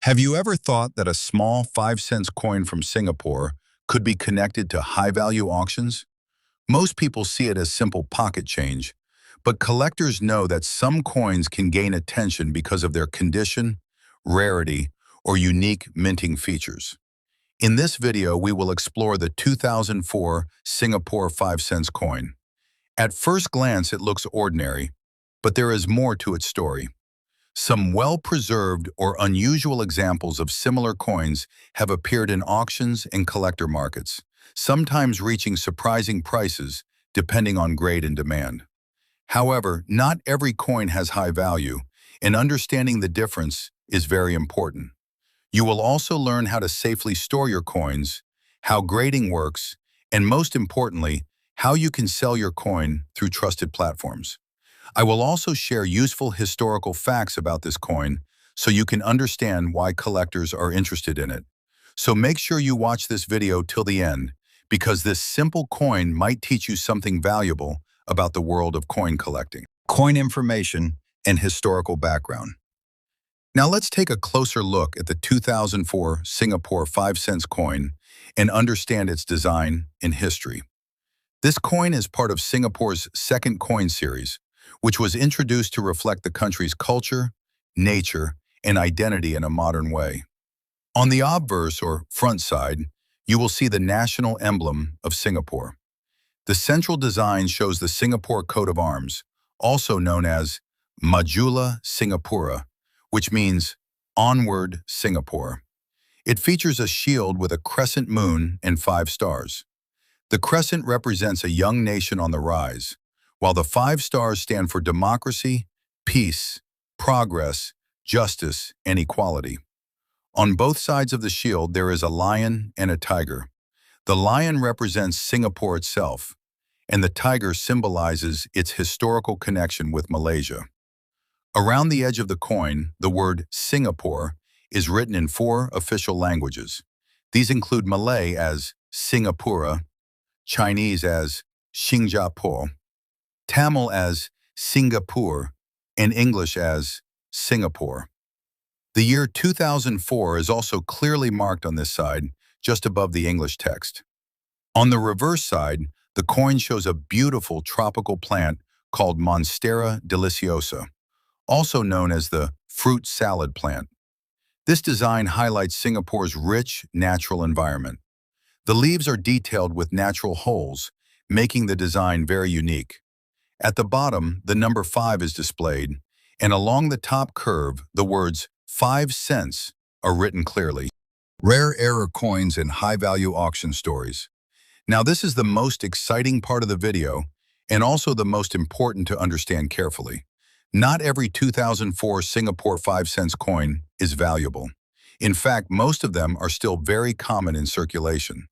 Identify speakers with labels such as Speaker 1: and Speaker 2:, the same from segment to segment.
Speaker 1: Have you ever thought that a small 5 cents coin from Singapore could be connected to high-value auctions? Most people see it as simple pocket change, but collectors know that some coins can gain attention because of their condition, rarity, or unique minting features. In this video, we will explore the 2004 Singapore 5 cents coin. At first glance, it looks ordinary, but there is more to its story. Some well-preserved or unusual examples of similar coins have appeared in auctions and collector markets, sometimes reaching surprising prices depending on grade and demand. However, not every coin has high value, and understanding the difference is very important. You will also learn how to safely store your coins, how grading works, and most importantly, how you can sell your coin through trusted platforms. I will also share useful historical facts about this coin so you can understand why collectors are interested in it. So make sure you watch this video till the end, because this simple coin might teach you something valuable about the world of coin collecting. Coin information and historical background. Now let's take a closer look at the 2004 Singapore 5 cents coin and understand its design and history. This coin is part of Singapore's second coin series, which was introduced to reflect the country's culture, nature, and identity in a modern way. On the obverse, or front side, you will see the national emblem of Singapore. The central design shows the Singapore coat of arms, also known as Majula Singapura, which means Onward Singapore. It features a shield with a crescent moon and 5 stars. The crescent represents a young nation on the rise, while the 5 stars stand for democracy, peace, progress, justice, and equality. On both sides of the shield, there is a lion and a tiger. The lion represents Singapore itself, and the tiger symbolizes its historical connection with Malaysia. Around the edge of the coin, the word Singapore is written in 4 official languages. These include Malay as Singapura, Chinese as Singapore, Tamil as Singapore, and English as Singapore. The year 2004 is also clearly marked on this side, just above the English text. On the reverse side, the coin shows a beautiful tropical plant called Monstera deliciosa, also known as the fruit salad plant. This design highlights Singapore's rich, natural environment. The leaves are detailed with natural holes, making the design very unique. At the bottom, the number 5 is displayed, and along the top curve, the words 5 cents are written clearly. Rare error coins and high-value auction stories. Now this is the most exciting part of the video, and also the most important to understand carefully. Not every 2004 Singapore 5 cents coin is valuable. In fact, most of them are still very common in circulation.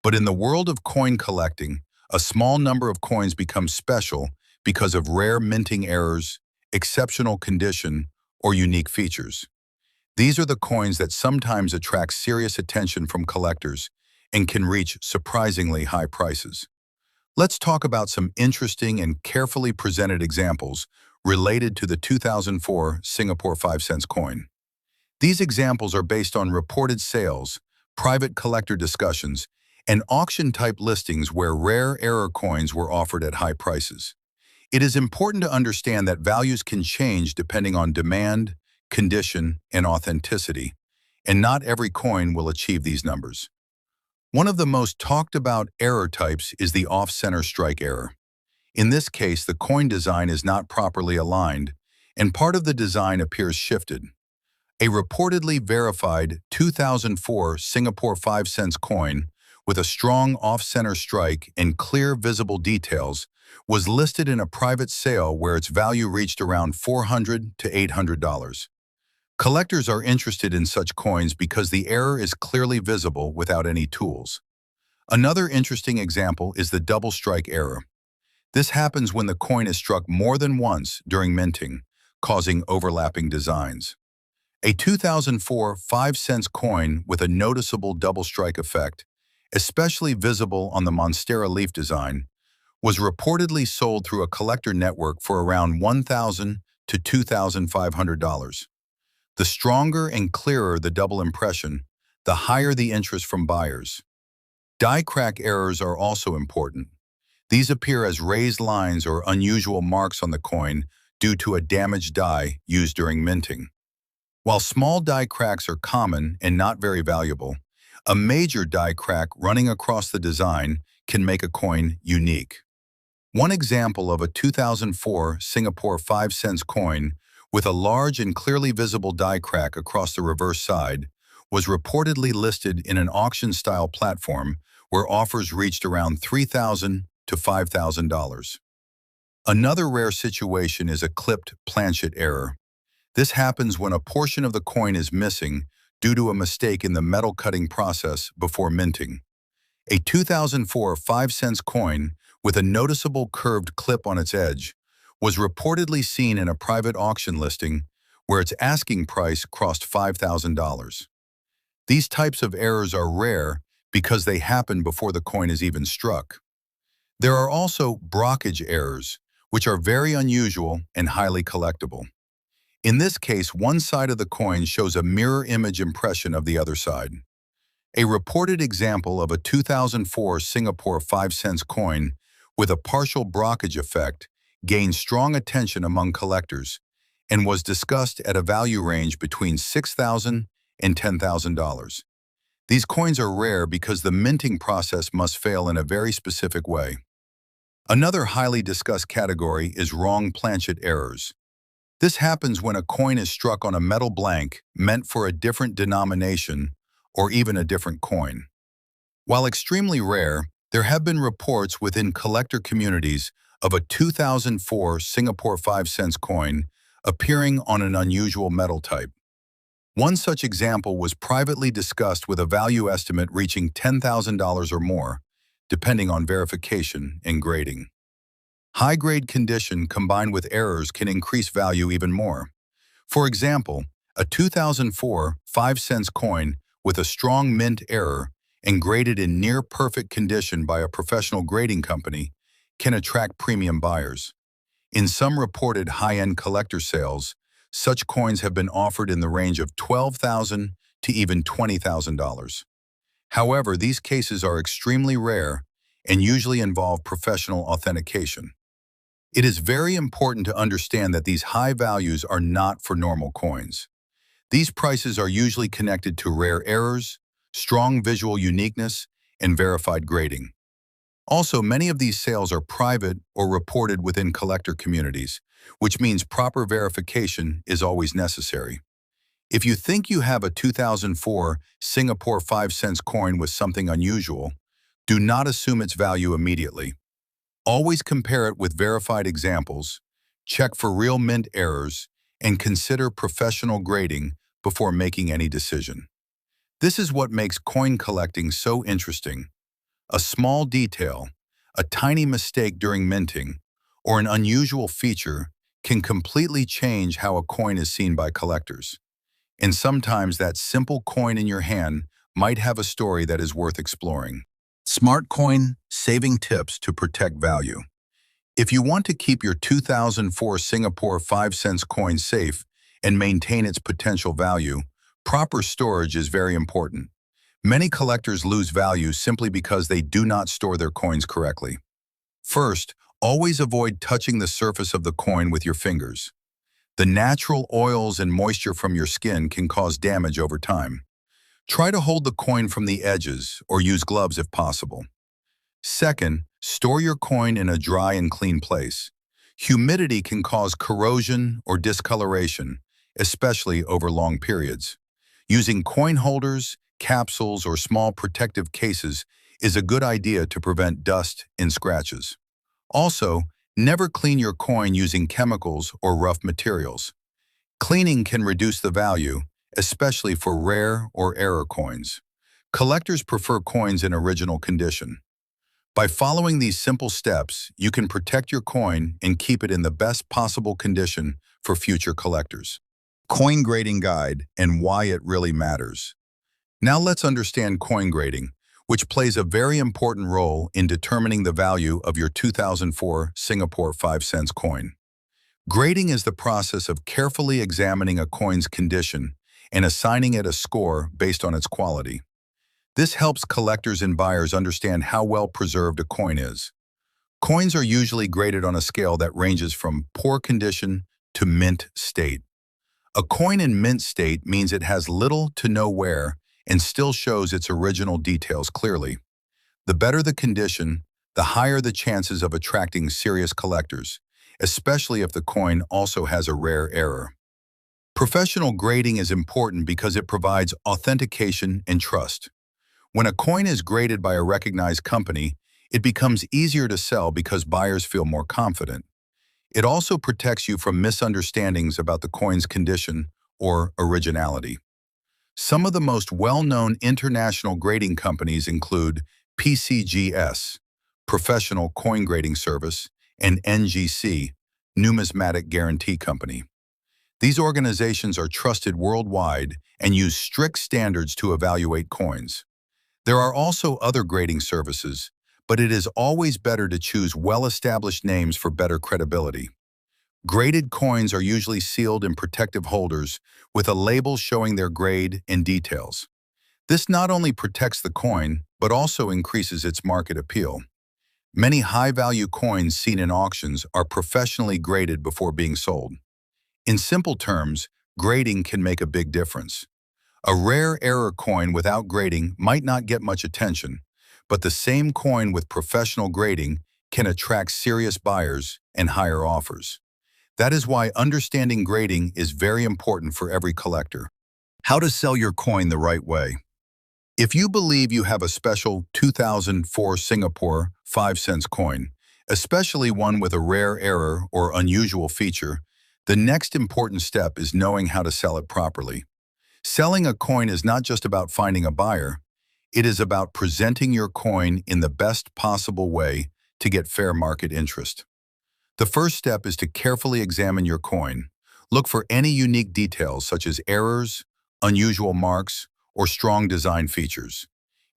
Speaker 1: But in the world of coin collecting, a small number of coins become special because of rare minting errors, exceptional condition, or unique features. These are the coins that sometimes attract serious attention from collectors and can reach surprisingly high prices. Let's talk about some interesting and carefully presented examples related to the 2004 Singapore 5 cents coin. These examples are based on reported sales, private collector discussions, and auction-type listings where rare error coins were offered at high prices. It is important to understand that values can change depending on demand, condition, and authenticity, and not every coin will achieve these numbers. One of the most talked about error types is the off-center strike error. In this case, the coin design is not properly aligned, and part of the design appears shifted. A reportedly verified 2004 Singapore 5 cents coin with a strong off-center strike and clear visible details was listed in a private sale where its value reached around $400 to $800. Collectors are interested in such coins because the error is clearly visible without any tools. Another interesting example is the double strike error. This happens when the coin is struck more than once during minting, causing overlapping designs. A 2004 5 cents coin with a noticeable double strike effect, especially visible on the Monstera leaf design, was reportedly sold through a collector network for around $1,000 to $2,500. The stronger and clearer the double impression, the higher the interest from buyers. Die crack errors are also important. These appear as raised lines or unusual marks on the coin due to a damaged die used during minting. While small die cracks are common and not very valuable, a major die crack running across the design can make a coin unique. One example of a 2004 Singapore 5 cents coin with a large and clearly visible die crack across the reverse side was reportedly listed in an auction-style platform where offers reached around $3,000 to $5,000. Another rare situation is a clipped planchet error. This happens when a portion of the coin is missing due to a mistake in the metal cutting process before minting. A 2004 5 cents coin with a noticeable curved clip on its edge was reportedly seen in a private auction listing where its asking price crossed $5,000. These types of errors are rare because they happen before the coin is even struck. There are also brockage errors, which are very unusual and highly collectible. In this case, one side of the coin shows a mirror image impression of the other side. A reported example of a 2004 Singapore 5 cents coin with a partial brockage effect gained strong attention among collectors and was discussed at a value range between $6,000 and $10,000. These coins are rare because the minting process must fail in a very specific way. Another highly discussed category is wrong planchet errors. This happens when a coin is struck on a metal blank meant for a different denomination or even a different coin. While extremely rare, there have been reports within collector communities of a 2004 Singapore 5 cents coin appearing on an unusual metal type. One such example was privately discussed with a value estimate reaching $10,000 or more, depending on verification and grading. High-grade condition combined with errors can increase value even more. For example, a 2004 5 cents coin with a strong mint error and graded in near-perfect condition by a professional grading company can attract premium buyers. In some reported high-end collector sales, such coins have been offered in the range of $12,000 to even $20,000. However, these cases are extremely rare and usually involve professional authentication. It is very important to understand that these high values are not for normal coins. These prices are usually connected to rare errors, strong visual uniqueness, and verified grading. Also, many of these sales are private or reported within collector communities, which means proper verification is always necessary. If you think you have a 2004 Singapore 5 cents coin with something unusual, do not assume its value immediately. Always compare it with verified examples, check for real mint errors, and consider professional grading before making any decision. This is what makes coin collecting so interesting. A small detail, a tiny mistake during minting, or an unusual feature can completely change how a coin is seen by collectors. And sometimes that simple coin in your hand might have a story that is worth exploring. Smart coin saving tips to protect value. If you want to keep your 2004 Singapore 5 cents coin safe and maintain its potential value, proper storage is very important. Many collectors lose value simply because they do not store their coins correctly. First, always avoid touching the surface of the coin with your fingers. The natural oils and moisture from your skin can cause damage over time. Try to hold the coin from the edges or use gloves if possible. Second, store your coin in a dry and clean place. Humidity can cause corrosion or discoloration, especially over long periods. Using coin holders, capsules, or small protective cases is a good idea to prevent dust and scratches. Also, never clean your coin using chemicals or rough materials. Cleaning can reduce the value, especially for rare or error coins. Collectors prefer coins in original condition. By following these simple steps, you can protect your coin and keep it in the best possible condition for future collectors. Coin grading guide and why it really matters. Now let's understand coin grading, which plays a very important role in determining the value of your 2004 Singapore 5 cents coin. Grading is the process of carefully examining a coin's condition and assigning it a score based on its quality. This helps collectors and buyers understand how well preserved a coin is. Coins are usually graded on a scale that ranges from poor condition to mint state. A coin in mint state means it has little to no wear and still shows its original details clearly. The better the condition, the higher the chances of attracting serious collectors, especially if the coin also has a rare error. Professional grading is important because it provides authentication and trust. When a coin is graded by a recognized company, it becomes easier to sell because buyers feel more confident. It also protects you from misunderstandings about the coin's condition or originality. Some of the most well-known international grading companies include PCGS, Professional Coin Grading Service, and NGC, Numismatic Guarantee Company. These organizations are trusted worldwide and use strict standards to evaluate coins. There are also other grading services, but it is always better to choose well-established names for better credibility. Graded coins are usually sealed in protective holders with a label showing their grade and details. This not only protects the coin, but also increases its market appeal. Many high-value coins seen in auctions are professionally graded before being sold. In simple terms, grading can make a big difference. A rare error coin without grading might not get much attention, but the same coin with professional grading can attract serious buyers and higher offers. That is why understanding grading is very important for every collector. How to sell your coin the right way. If you believe you have a special 2004 Singapore 5-cent coin, especially one with a rare error or unusual feature, the next important step is knowing how to sell it properly. Selling a coin is not just about finding a buyer, it is about presenting your coin in the best possible way to get fair market interest. The first step is to carefully examine your coin. Look for any unique details such as errors, unusual marks, or strong design features.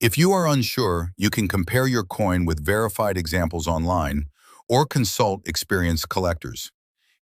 Speaker 1: If you are unsure, you can compare your coin with verified examples online or consult experienced collectors.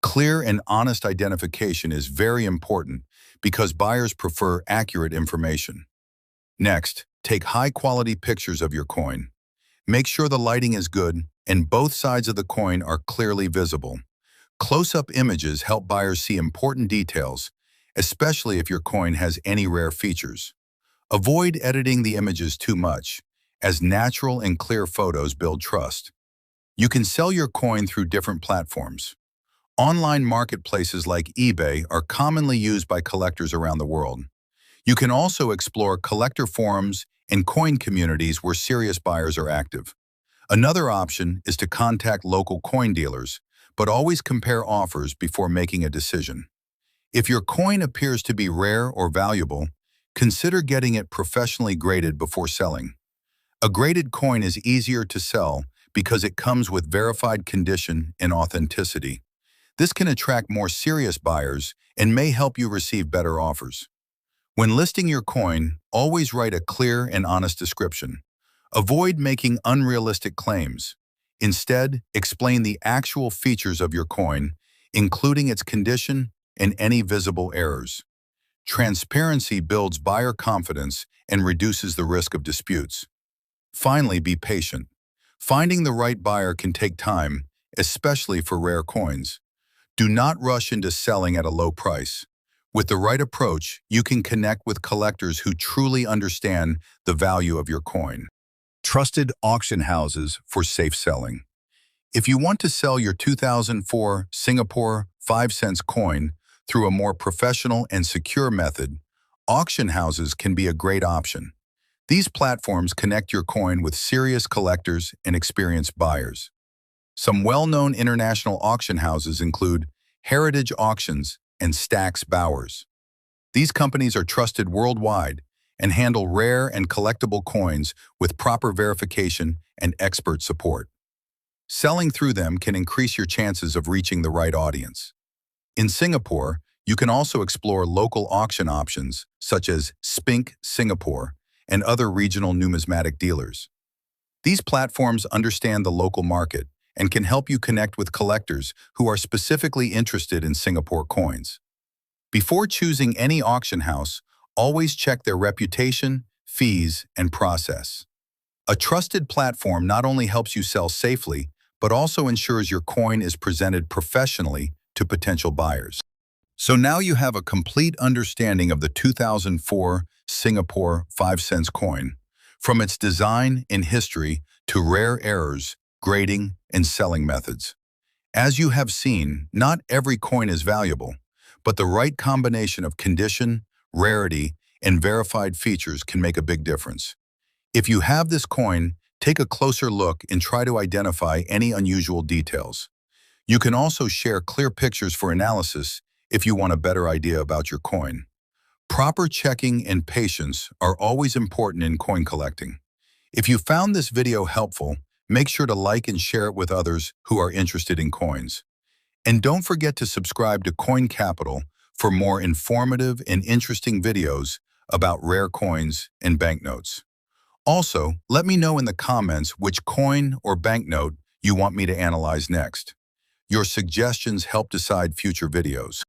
Speaker 1: Clear and honest identification is very important because buyers prefer accurate information. Next, take high-quality pictures of your coin. Make sure the lighting is good and both sides of the coin are clearly visible. Close-up images help buyers see important details, especially if your coin has any rare features. Avoid editing the images too much, as natural and clear photos build trust. You can sell your coin through different platforms. Online marketplaces like eBay are commonly used by collectors around the world. You can also explore collector forums and coin communities where serious buyers are active. Another option is to contact local coin dealers, but always compare offers before making a decision. If your coin appears to be rare or valuable, consider getting it professionally graded before selling. A graded coin is easier to sell because it comes with verified condition and authenticity. This can attract more serious buyers and may help you receive better offers. When listing your coin, always write a clear and honest description. Avoid making unrealistic claims. Instead, explain the actual features of your coin, including its condition and any visible errors. Transparency builds buyer confidence and reduces the risk of disputes. Finally, be patient. Finding the right buyer can take time, especially for rare coins. Do not rush into selling at a low price. With the right approach, you can connect with collectors who truly understand the value of your coin. Trusted auction houses for safe selling. If you want to sell your 2004 Singapore 5-cent coin through a more professional and secure method, auction houses can be a great option. These platforms connect your coin with serious collectors and experienced buyers. Some well-known international auction houses include Heritage Auctions and Stax Bowers. These companies are trusted worldwide and handle rare and collectible coins with proper verification and expert support. Selling through them can increase your chances of reaching the right audience. In Singapore, you can also explore local auction options such as Spink Singapore and other regional numismatic dealers. These platforms understand the local market and can help you connect with collectors who are specifically interested in Singapore coins. Before choosing any auction house, always check their reputation, fees, and process. A trusted platform not only helps you sell safely, but also ensures your coin is presented professionally to potential buyers. So now you have a complete understanding of the 2004 Singapore 5 cents coin, from its design and history to rare errors, grading, and selling methods. As you have seen, not every coin is valuable, but the right combination of condition, rarity, and verified features can make a big difference. If you have this coin, take a closer look and try to identify any unusual details. You can also share clear pictures for analysis if you want a better idea about your coin. Proper checking and patience are always important in coin collecting. If you found this video helpful, make sure to like and share it with others who are interested in coins. And don't forget to subscribe to Coin Capital for more informative and interesting videos about rare coins and banknotes. Also, let me know in the comments which coin or banknote you want me to analyze next. Your suggestions help decide future videos.